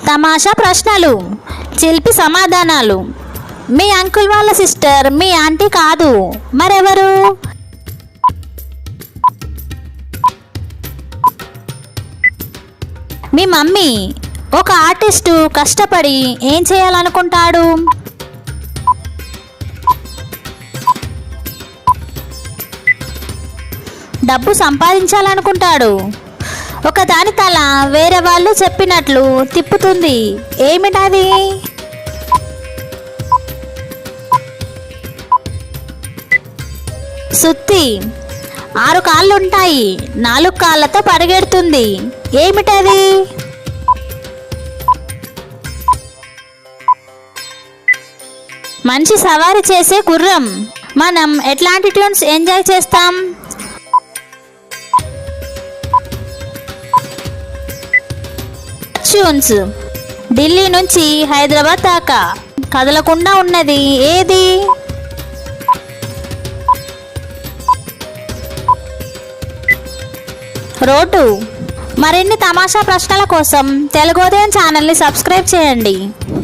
తమాషా ప్రశ్నలు, చిలిపి సమాధానాలు. మీ అంకుల్ వాళ్ళ సిస్టర్ మీ ఆంటీ కాదు, మరెవరు? మీ మమ్మీ. ఒక ఆర్టిస్టు కష్టపడి ఏం చేయాలనుకుంటాడు? డబ్బు సంపాదించాలనుకుంటాడు. ఒక దాని తల వేరే వాళ్ళు చెప్పినట్లు తిప్పుతుంది, ఏమిటది? సుత్తి. 6 కాళ్ళుంటాయి, 4 కాళ్ళతో పరిగెడుతుంది, ఏమిటది? మంచి సవారీ చేసే గుర్రం. మనం ఎట్లాంటి ట్యూన్స్ ఎంజాయ్ చేస్తాం? ట్యూన్స్. ఢిల్లీ నుంచి హైదరాబాద్ దాకా కదలకుండా ఉన్నది ఏది? రోడ్డు. మరిన్ని తమాషా ప్రశ్నల కోసం తెలుగోదయం ఛానల్ని సబ్స్క్రైబ్ చేయండి.